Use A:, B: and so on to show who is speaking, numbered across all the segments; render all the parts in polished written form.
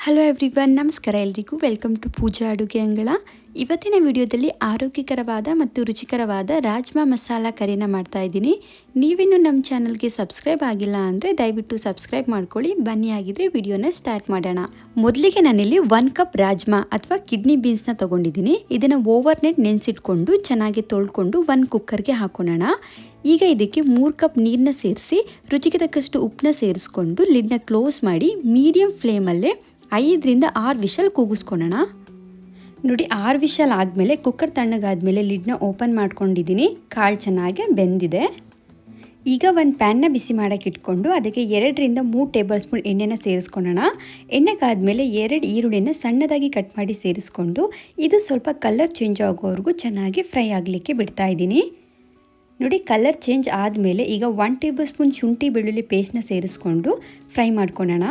A: Hello everyone, ನಮಸ್ಕಾರ ಎಲ್ರಿಗೂ. Welcome to ಪೂಜಾ ಅಡುಗೆ ಅಂಗಳ. ಇವತ್ತಿನ ವಿಡಿಯೋದಲ್ಲಿ ಆರೋಗ್ಯಕರವಾದ ಮತ್ತು ರುಚಿಕರವಾದ ರಾಜ್ಮಾ ಮಸಾಲ ಕರಿನ ಮಾಡ್ತಾ ಇದ್ದೀನಿ. ನೀವಿನ್ನೂ ನಮ್ಮ ಚಾನಲ್ಗೆ ಸಬ್ಸ್ಕ್ರೈಬ್ ಆಗಿಲ್ಲ ಅಂದರೆ ದಯವಿಟ್ಟು ಸಬ್ಸ್ಕ್ರೈಬ್ ಮಾಡ್ಕೊಳ್ಳಿ. ಬನ್ನಿ ಆಗಿದ್ರೆ ವಿಡಿಯೋನ ಸ್ಟಾರ್ಟ್ ಮಾಡೋಣ. ಮೊದಲಿಗೆ ನಾನಿಲ್ಲಿ 1 ಕಪ್ ರಾಜ್ಮಾ ಅಥವಾ ಕಿಡ್ನಿ ಬೀನ್ಸ್ನ ತೊಗೊಂಡಿದ್ದೀನಿ. ಇದನ್ನು ಓವರ್ನೈಟ್ ನೆನೆಸಿಟ್ಕೊಂಡು ಚೆನ್ನಾಗಿ ತೊಳ್ಕೊಂಡು 1 ಕುಕ್ಕರ್ಗೆ ಹಾಕೋಣ. ಈಗ ಇದಕ್ಕೆ 3 ಕಪ್ ನೀರನ್ನ ಸೇರಿಸಿ ರುಚಿಗೆ ತಕ್ಕಷ್ಟು ಉಪ್ಪನ್ನ ಸೇರಿಸ್ಕೊಂಡು ಲಿಡ್ನ ಕ್ಲೋಸ್ ಮಾಡಿ ಮೀಡಿಯಂ ಫ್ಲೇಮಲ್ಲೇ 5ರಿಂದ 6 ವಿಷಲ್ ಕೂಗಿಸ್ಕೊಳ್ಳೋಣ. ನೋಡಿ, 6 ವಿಷಲ್ ಆದಮೇಲೆ ಕುಕ್ಕರ್ ತಣ್ಣಗಾದ್ಮೇಲೆ ಲಿಡ್ನ ಓಪನ್ ಮಾಡ್ಕೊಂಡಿದ್ದೀನಿ. ಕಾಳು ಚೆನ್ನಾಗಿ ಬೆಂದಿದೆ. ಈಗ ಒಂದು ಪ್ಯಾನ್ನ ಬಿಸಿ ಮಾಡೋಕ್ಕೆ ಇಟ್ಕೊಂಡು ಅದಕ್ಕೆ 2ರಿಂದ 3 ಟೇಬಲ್ ಸ್ಪೂನ್ ಎಣ್ಣೆನ ಸೇರಿಸ್ಕೊಳ್ಳೋಣ. ಎಣ್ಣೆಗಾದ್ಮೇಲೆ 2 ಈರುಳ್ಳಿನ ಸಣ್ಣದಾಗಿ ಕಟ್ ಮಾಡಿ ಸೇರಿಸ್ಕೊಂಡು ಇದು ಸ್ವಲ್ಪ ಕಲರ್ ಚೇಂಜ್ ಆಗೋವರೆಗೂ ಚೆನ್ನಾಗಿ ಫ್ರೈ ಆಗಲಿಕ್ಕೆ ಬಿಡ್ತಾ ಇದ್ದೀನಿ. ನೋಡಿ, ಕಲರ್ ಚೇಂಜ್ ಆದಮೇಲೆ ಈಗ 1 ಟೇಬಲ್ ಸ್ಪೂನ್ ಶುಂಠಿ ಬೆಳ್ಳುಳ್ಳಿ ಪೇಸ್ಟ್ನ ಸೇರಿಸ್ಕೊಂಡು ಫ್ರೈ ಮಾಡ್ಕೊಳ್ಳೋಣ.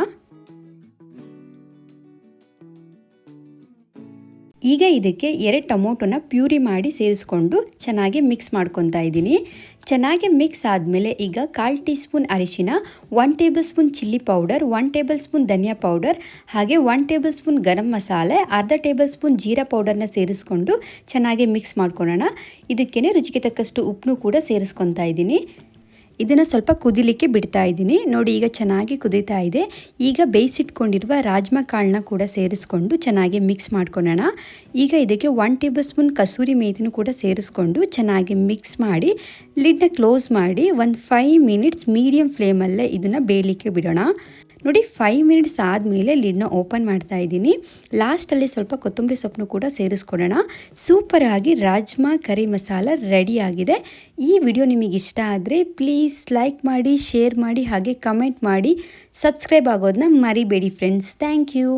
A: ಈಗ ಇದಕ್ಕೆ 2 ಟೊಮೊಟೊನ ಪ್ಯೂರಿ ಮಾಡಿ ಸೇರಿಸ್ಕೊಂಡು ಚೆನ್ನಾಗಿ ಮಿಕ್ಸ್ ಮಾಡ್ಕೊತಾ ಇದ್ದೀನಿ. ಚೆನ್ನಾಗಿ ಮಿಕ್ಸ್ ಆದಮೇಲೆ ಈಗ 1/4 ಟೀ ಸ್ಪೂನ್ ಅರಿಶಿನ, 1 tablespoon chilli powder, 1 tablespoon ಧನಿಯಾ ಪೌಡರ್, ಹಾಗೆ 1 ಟೇಬಲ್ ಸ್ಪೂನ್ ಗರಂ ಮಸಾಲೆ, ಅರ್ಧ ಟೇಬಲ್ ಸ್ಪೂನ್ ಜೀರಾ ಪೌಡರ್ನ ಸೇರಿಸ್ಕೊಂಡು ಚೆನ್ನಾಗಿ ಮಿಕ್ಸ್ ಮಾಡ್ಕೊಳ್ಳೋಣ. ಇದಕ್ಕೇ ರುಚಿಗೆ ತಕ್ಕಷ್ಟು ಉಪ್ಪನ್ನು ಕೂಡ ಸೇರಿಸ್ಕೊತಾ ಇದ್ದೀನಿ. ಇದನ್ನು ಸ್ವಲ್ಪ ಕುದಿಲಿಕ್ಕೆ ಬಿಡ್ತಾ ಇದ್ದೀನಿ. ನೋಡಿ, ಈಗ ಚೆನ್ನಾಗಿ ಕುದೀತಾ ಇದೆ. ಈಗ ಬೇಯಿಸಿಟ್ಕೊಂಡಿರುವ ರಾಜ್ಮಾ ಕಾಳನ್ನ ಕೂಡ ಸೇರಿಸ್ಕೊಂಡು ಚೆನ್ನಾಗಿ ಮಿಕ್ಸ್ ಮಾಡ್ಕೊಳ್ಳೋಣ. ಈಗ ಇದಕ್ಕೆ 1 ಟೇಬಲ್ ಸ್ಪೂನ್ ಕಸೂರಿ ಮೇಥಿನೂ ಕೂಡ ಸೇರಿಸ್ಕೊಂಡು ಚೆನ್ನಾಗಿ ಮಿಕ್ಸ್ ಮಾಡಿ ಲಿಡ್ನ ಕ್ಲೋಸ್ ಮಾಡಿ ಒಂದು 5 ಮಿನಿಟ್ಸ್ ಮೀಡಿಯಂ ಫ್ಲೇಮಲ್ಲೇ ಇದನ್ನು ಬೇಯಲಿಕ್ಕೆ ಬಿಡೋಣ. ನೋಡಿ, 5 ಮಿನಿಟ್ಸ್ ಆದಮೇಲೆ ಲಿಡ್ನ ಓಪನ್ ಮಾಡ್ತಾ ಇದ್ದೀನಿ. ಲಾಸ್ಟಲ್ಲಿ ಸ್ವಲ್ಪ ಕೊತ್ತಂಬರಿ ಸೊಪ್ಪನ್ನು ಕೂಡ ಸೇರಿಸ್ಕೊಡೋಣ. ಸೂಪರಾಗಿ ರಾಜ್ಮಾ ಕರಿ ಮಸಾಲ ರೆಡಿಯಾಗಿದೆ. ಈ ವಿಡಿಯೋ ನಿಮಗೆ ಇಷ್ಟ ಆದರೆ ಪ್ಲೀಸ್ ಲೈಕ್ ಮಾಡಿ, ಶೇರ್ ಮಾಡಿ, ಹಾಗೆ ಕಮೆಂಟ್ ಮಾಡಿ, ಸಬ್ಸ್ಕ್ರೈಬ್ ಆಗೋದನ್ನ ಮರಿಬೇಡಿ ಫ್ರೆಂಡ್ಸ್. Thank you.